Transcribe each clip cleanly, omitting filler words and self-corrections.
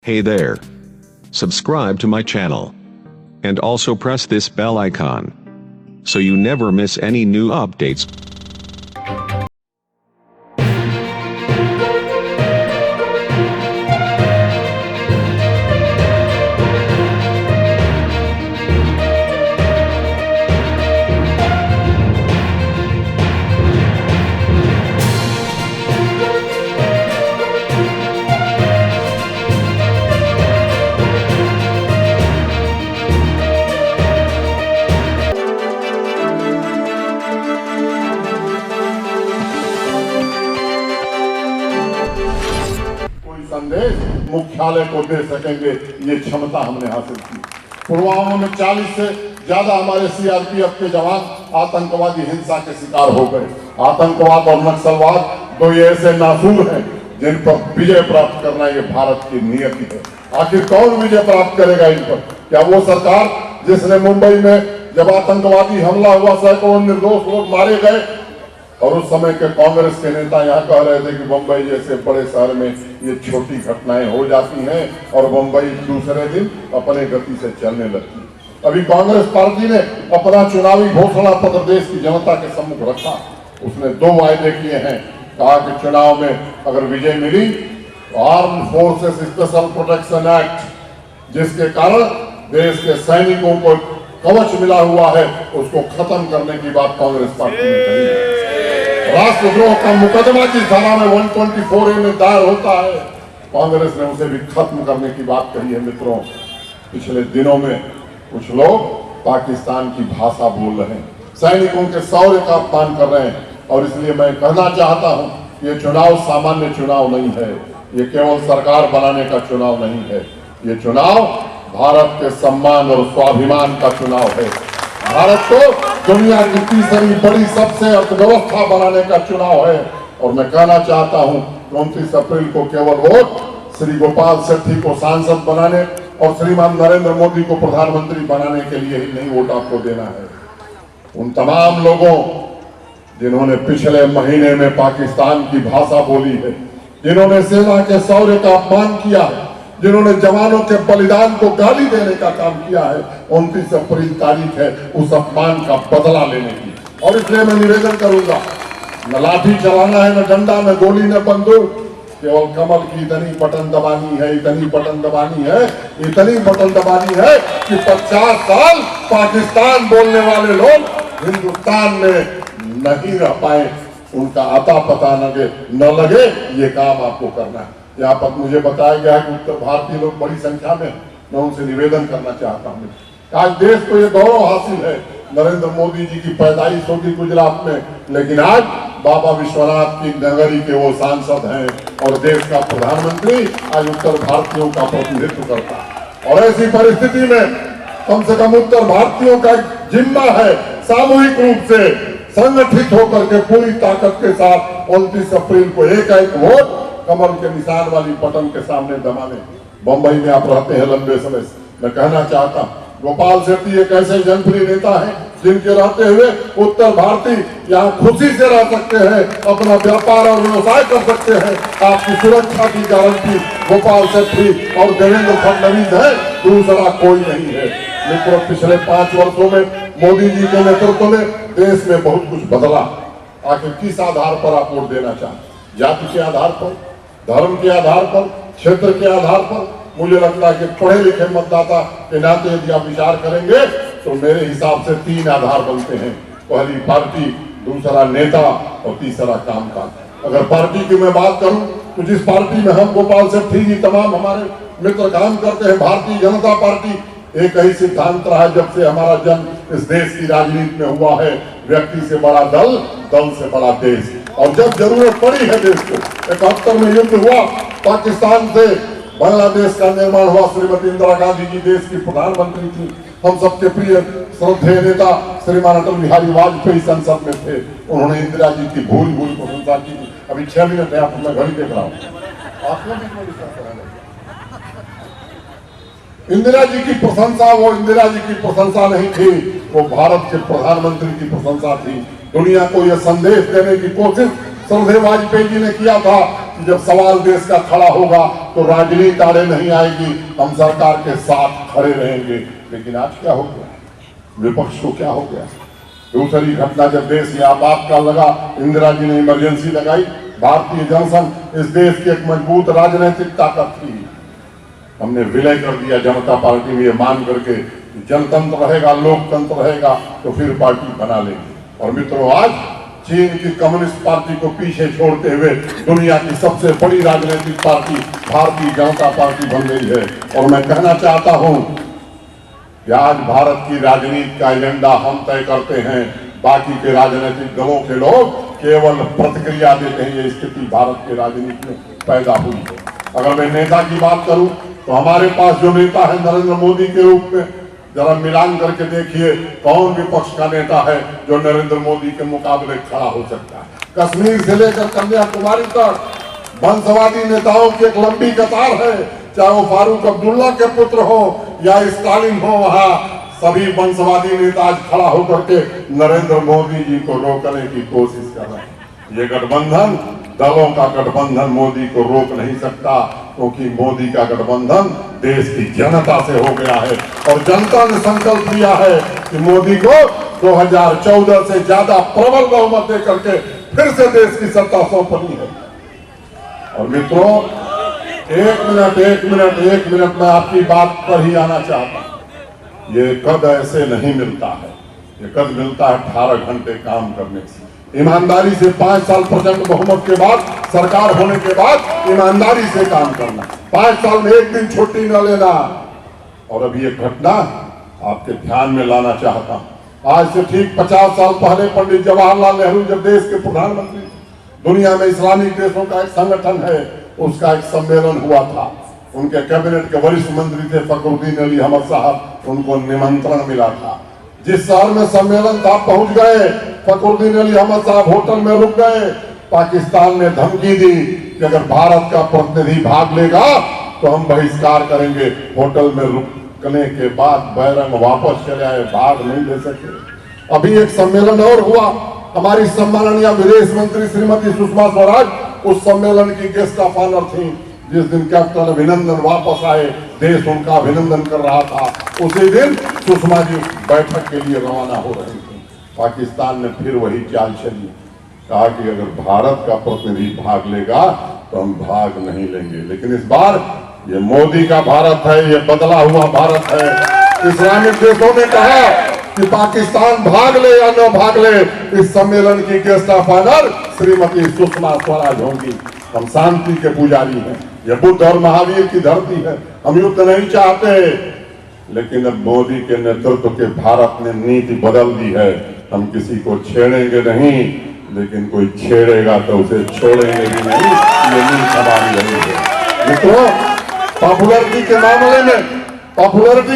Hey there. Subscribe to my channel. And also press this bell icon, so you never miss any new updates. संदेश मुख्यालय को दे सकेंगे, ये क्षमता हमने हासिल की। पुलवामा में 40 से ज्यादा हमारे सीआरपीएफ के जवान आतंकवादी हिंसा के शिकार हो गए। आतंकवाद और नक्सलवाद दो ये ऐसे नासूर हैं जिन पर विजय प्राप्त करना ये भारत की नियति है। आखिर कौन विजय प्राप्त करेगा इन पर? क्या वो सरकार जिसने मुंबई में जब आतंकवादी हमला हुआ सैकड़ों निर्दोष लोग मारे गए और उस समय के कांग्रेस के नेता यहाँ कह रहे थे कि मुंबई जैसे बड़े शहर में ये छोटी घटनाएं हो जाती हैं और मुंबई दूसरे दिन अपने गति से चलने लगती। अभी कांग्रेस पार्टी ने अपना चुनावी घोषणा पत्र देश की जनता के सम्मुख रखा। उसने 2 वायदे किए हैं। कहा कि चुनाव में अगर विजय मिली तो arm forces special protection act, जिसके कारण देश के सैनिकों को कवच मिला हुआ है, उसको खत्म करने की बात कांग्रेस पार्टी ने कही है। राष्ट्रद्रोह का मुकदमा जिस धारा में 124A में दायर होता है, कांग्रेस ने उसे भी खत्म करने की बात कही है। मित्रों, पिछले दिनों में कुछ लोग पाकिस्तान की भाषा बोल रहे हैं, सैनिकों के शौर्य का अपमान कर रहे हैं, और इसलिए मैं कहना चाहता हूं, ये चुनाव सामान्य चुनाव नहीं है, ये केवल सरकार बनाने का चुनाव नहीं है, ये चुनाव भारत के सम्मान और स्वाभिमान का चुनाव है। भारत को दुनिया की तीसरी बड़ी सबसे अर्थव्यवस्था बनाने का चुनाव है। और मैं कहना चाहता हूं, 29 अप्रैल को केवल वोट श्री गोपाल शेट्टी को सांसद बनाने और श्रीमान नरेंद्र मोदी को प्रधानमंत्री बनाने के लिए ही नहीं वोट आपको देना है। उन तमाम लोगों जिन्होंने पिछले महीने में पाकिस्तान की भाषा बोली है, जिन्होंने सेना के शौर्य का अपमान किया है, जिन्होंने जवानों के बलिदान को गाली देने का काम किया है, 29 अप्रैल तारीख है उस अपमान का बदला लेने की। और इसलिए मैं निवेदन करूंगा, न लाठी चलाना है, न डंडा, न गोली, न बंदूक, केवल कमल की इतनी बटन दबानी है, इतनी बटन दबानी है, इतनी बटन दबानी है कि 50 साल पाकिस्तान बोलने वाले लोग हिंदुस्तान में नहीं रह पाए, उनका आता पता न लगे। ये काम आपको करना है। यहाँ पर मुझे बताया गया है कि उत्तर भारतीय लोग बड़ी संख्या में, मैं उनसे निवेदन करना चाहता हूँ, आज देश को ये गौरव हासिल है, नरेंद्र मोदी जी की पैदाइश होगी गुजरात में, लेकिन आज बाबा विश्वनाथ की नगरी के वो सांसद हैं और देश का प्रधानमंत्री आज उत्तर भारतीयों का प्रतिनिधित्व करता है। और ऐसी परिस्थिति में कम से कम उत्तर भारतीयों का जिम्मा है सामूहिक रूप से संगठित होकर के पूरी ताकत के साथ 29 अप्रैल को एक वोट कमल के निशान वाली बटन के सामने दबाने। बंबई में आप रहते हैं लंबे समय से, मैं कहना चाहता हूं, गोपाल शेट्टी एक ऐसे जनप्रिय नेता हैं जिनके रहते हुए उत्तर भारतीय यहाँ खुशी से रह सकते हैं, अपना व्यापार और व्यवसाय कर सकते हैं। आपकी सुरक्षा की गारंटी गोपाल शेट्टी और देवेंद्र फडणवीस है, दूसरा कोई नहीं है। मित्रों, पिछले 5 वर्षों में मोदी जी के नेतृत्व में देश में बहुत कुछ बदला। आखिर किस आधार पर आप वोट देना चाहते? जाति के आधार पर, धर्म के आधार पर, क्षेत्र के आधार पर? मुझे लगता है कि पढ़े लिखे मतदाता के नाते यदि आप विचार करेंगे तो मेरे हिसाब से 3 आधार बनते हैं। पहली पार्टी, दूसरा नेता और तीसरा कामकाज। अगर पार्टी की मैं बात करूं तो जिस पार्टी में हम गोपाल शेट्टी जी तमाम हमारे मित्र काम करते हैं, भारतीय जनता पार्टी, एक ही सिद्धांत रहा है जब से हमारा जन्म इस देश की राजनीति में हुआ है, व्यक्ति से बड़ा दल, दल से बड़ा देश। और जब जरूरत पड़ी है देश को, 71 में युद्ध हुआ, पाकिस्तान से बांग्लादेश का निर्माण हुआ, श्रीमती इंदिरा गांधी जी देश की प्रधानमंत्री थी, हम सबके प्रिय श्रद्धेय नेता श्रीमान अटल बिहारी वाजपेयी संसद में थे, उन्होंने इंदिरा जी की भूल प्रशंसा की थी। अभी 6 मिनट है, आपको मैं घड़ी देख रहा हूँ, इंदिरा जी की प्रशंसा वो इंदिरा जी की प्रशंसा नहीं थी, वो भारत के प्रधानमंत्री की प्रशंसा थी। दुनिया को यह संदेश देने की कोशिश श्रद्धेय वाजपेयी जी ने किया था कि जब सवाल देश का खड़ा होगा तो राजनीति आड़े नहीं आएगी, हम सरकार के साथ खड़े रहेंगे। लेकिन आज क्या हो गया, विपक्ष को क्या हो गया? दूसरी घटना, जब देश ये आपातकाल लगा, इंदिरा जी ने इमरजेंसी लगाई। भारतीय जनसंघ इस देश की एक मजबूत राजनीतिक ताकत थी, हमने विलय कर दिया जनता पार्टी में, ये मान करके जनतंत्र रहेगा, लोकतंत्र रहेगा तो फिर पार्टी बना लेंगे। और मित्रों, आज चीन की कम्युनिस्ट पार्टी को पीछे छोड़ते हुए दुनिया की सबसे बड़ी राजनीतिक पार्टी भारतीय जनता पार्टी बन गई है। और मैं कहना चाहता हूं कि आज भारत की राजनीति का एजेंडा हम तय करते हैं, बाकी के राजनीतिक दलों के लोग केवल प्रतिक्रिया देते हैं। ये स्थिति भारत के राजनीति में पैदा हुई है। अगर मैं नेता की बात करूं तो हमारे पास जो नेता है नरेंद्र मोदी के रूप में, जरा मिलान करके देखिए कौन विपक्ष का नेता है जो नरेंद्र मोदी के मुकाबले खड़ा हो सकता है। कश्मीर से लेकर कन्याकुमारी तक वंशवादी नेताओं की एक लंबी कतार है, चाहे वो फारूक अब्दुल्ला के पुत्र हो या स्टालिन हो, वहां सभी वंशवादी नेता आज खड़ा होकर के नरेंद्र मोदी जी को रोकने की कोशिश कर रहे हैं। ये गठबंधन, दलों का गठबंधन मोदी को रोक नहीं सकता, क्योंकि मोदी का गठबंधन देश की जनता से हो गया है। और जनता ने संकल्प लिया है कि मोदी को 2014 से ज्यादा प्रबल बहुमत दे करके फिर से देश की सत्ता सौंपनी है। और मित्रों, एक मिनट मैं आपकी बात पर ही आना चाहता हूं। ये कद ऐसे नहीं मिलता है, ये कद मिलता है 18 घंटे काम करने से, ईमानदारी से। 5 साल प्रचंड बहुमत के बाद, सरकार होने के बाद ईमानदारी से काम करना, 5 साल में एक दिन छुट्टी न लेना। और अभी एक घटना आपके ध्यान में लाना चाहता हूं। आज से ठीक 50 साल पहले पंडित जवाहरलाल नेहरू जब देश के प्रधानमंत्री, दुनिया में इस्लामिक देशों का एक संगठन है, उसका एक सम्मेलन हुआ था। उनके कैबिनेट के वरिष्ठ मंत्री थे फखरुद्दीन अली अहमद साहब, उनको निमंत्रण मिला था। जिस शहर में सम्मेलन था पहुंच गए, फखरुद्दीन अली अहमद साहब होटल में रुक गए। पाकिस्तान ने धमकी दी कि अगर भारत का प्रतिनिधि भाग लेगा तो हम बहिष्कार करेंगे। होटल में रुकने के बाद बैरंग वापस चले आए, भाग नहीं ले सके। अभी एक सम्मेलन और हुआ, हमारी सम्माननीय विदेश मंत्री श्रीमती सुषमा स्वराज उस सम्मेलन की गेस्ट ऑफ ऑनर थी। जिस दिन कैप्टन अभिनंदन वापस आए, देश उनका अभिनंदन कर रहा था, उसी दिन सुषमा जी बैठक के लिए रवाना हो रही थी। पाकिस्तान ने फिर वही चाल चली, कहा कि अगर भारत का प्रतिनिधि भाग लेगा तो हम भाग नहीं लेंगे। लेकिन इस बार ये मोदी का भारत है, ये बदला हुआ भारत है। इस्लामिक देशों ने कहा कि पाकिस्तान भाग ले या न भाग ले, इस सम्मेलन की guest of honour Shrimati Sushma Swaraj होंगी। हम शांति के पुजारी हैं, ये बुद्ध और महावीर की धरती है, हम युद्ध नहीं चाहते। लेकिन अब मोदी के नेतृत्व के भारत ने नीति बदल दी है, हम किसी को छेड़ेंगे नहीं, लेकिन कोई छेड़ेगा तो उसे छोड़ेंगे भी नहीं। ये नीति हमारी रही है। मित्रों, पॉपुलरिटी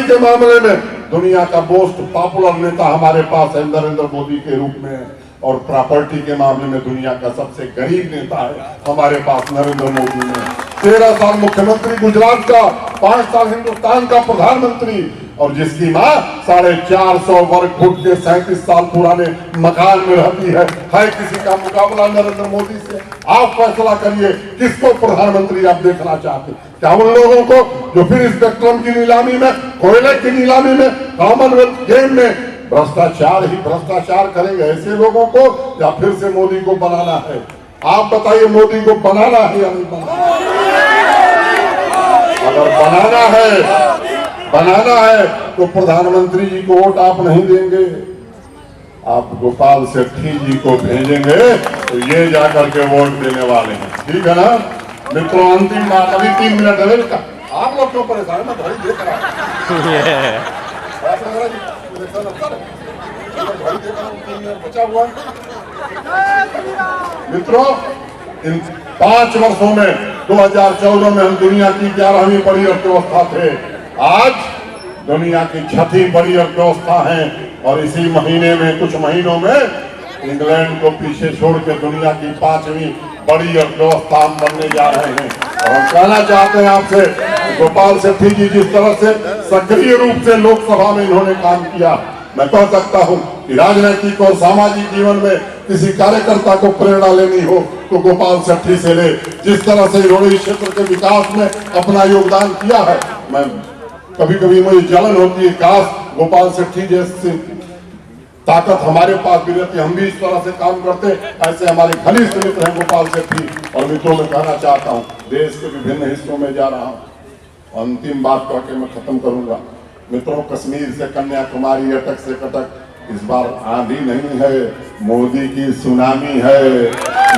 के मामले में दुनिया का मोस्ट पॉपुलर नेता हमारे पास है, नरेंद्र मोदी के रूप में है। और प्रॉपर्टी के मामले में दुनिया का सबसे गरीब नेता है हमारे पास नरेंद्र मोदी ने। 13 साल मुख्यमंत्री गुजरात का, 5 साल हिंदुस्तान का प्रधानमंत्री, और जिसकी मां 450 वर्ग फुट के 37 साल पुराने मकान में रहती है किसी का मुकाबला नरेंद्र मोदी से? आप फैसला करिए किसको प्रधानमंत्री आप देखना चाहते हैं। क्या उन लोगों को जो फिर स्पेक्ट्रम की नीलामी में, कोयले की नीलामी में, कॉमनवेल्थ गेम में भ्रष्टाचार करेंगे, ऐसे लोगों को, या फिर से मोदी को बनाना है? आप बताइए, मोदी को बनाना है या नहीं बनाना? अगर बनाना है तो प्रधानमंत्री जी को वोट आप नहीं देंगे, आप गोपाल सेठी जी को भेजेंगे, तो ये जाकर के वोट देने वाले हैं। ठीक है ना मित्रों? अंतिम बात, अभी 3 मिनट है। आप लोग क्यों परेशान है? मैं घड़ी देख रहा हूं। बचा हुआ। मित्रों, इन 5 वर्षों में 2014 में हम दुनिया की 11वीं बड़ी अर्थव्यवस्था थे, आज दुनिया की 6वीं बड़ी अर्थव्यवस्था है। और इसी महीने में, कुछ महीनों में इंग्लैंड को पीछे छोड़ के दुनिया की 5वीं बड़ी अर्थव्यवस्था हम बनने जा रहे हैं। और हम कहना चाहते हैं आपसे, गोपाल सेठी जी जिस तरह से सक्रिय रूप से लोकसभा में इन्होंने काम किया, मैं कह सकता हूं कि राजनीतिक और सामाजिक जीवन में किसी कार्यकर्ता को प्रेरणा लेनी हो तो गोपाल सेठी से ले। जिस तरह से इन्होंने इस क्षेत्र के विकास में अपना योगदान किया है, मैं कभी कभी मुझे जलन होती है, काश गोपाल सेठी जैसी ताकत हमारे पास भी रहती, हम भी इस तरह से काम करते। ऐसे हमारे घनिष्ठ मित्र हैं गोपाल सेठी। और मित्रों में कहना चाहता हूँ, देश के विभिन्न हिस्सों में जा रहा हूँ, अंतिम बात कह के मैं खत्म करूंगा। मित्रों, कश्मीर से कन्याकुमारी, अटक से कटक, इस बार आंधी नहीं है, मोदी की सुनामी है,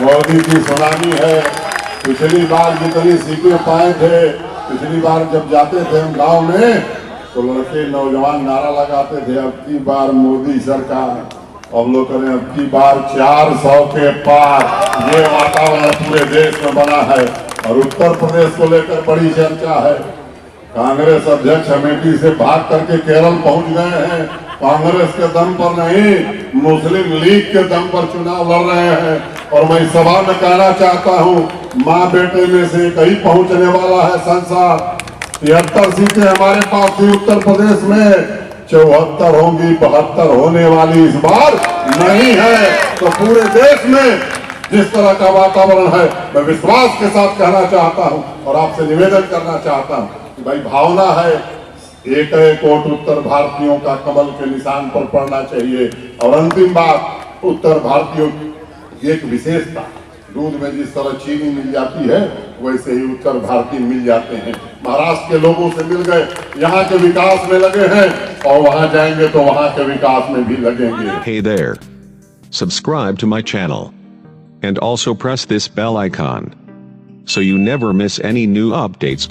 मोदी की सुनामी है। पिछली बार जितनी सीटें पाए थे, पिछली बार जब जाते थे हम गांव में तो लड़के नौजवान नारा लगाते थे, अब की बार मोदी सरकार। अब लोग करें अब की बार 400 के पार। ये वातावरण पूरे देश में बना है। और उत्तर प्रदेश को लेकर बड़ी चर्चा है। कांग्रेस अध्यक्ष अमेठी से भाग करके केरल पहुंच गए हैं। कांग्रेस के दम पर नहीं, मुस्लिम लीग के दम पर चुनाव लड़ रहे हैं। और मैं सभा में कहना चाहता हूं, माँ बेटे में से एक ही पहुंचने वाला है संसार। 73 सीटें हमारे पास थी उत्तर प्रदेश में, 74 होंगी, 72 होने वाली इस बार नहीं है। तो पूरे देश में जिस तरह का वातावरण है, मैं विश्वास के साथ कहना चाहता हूं और आपसे निवेदन करना चाहता हूं कि भाई भावना है, एक वोट उत्तर भारतीयों का कमल के निशान पर पड़ना चाहिए। और अंतिम बात, उत्तर भारतीयों की एक विशेषता, दूध में जिस तरह चीनी मिल जाती है वैसे ही उत्तर भारतीय मिल जाते हैं। महाराष्ट्र के लोगों से मिल गए, यहाँ के विकास में लगे हैं, और वहां जाएंगे तो वहां के विकास में भी लगेंगे। Hey there. Subscribe to my channel. And also press this bell icon. So you never miss any new updates.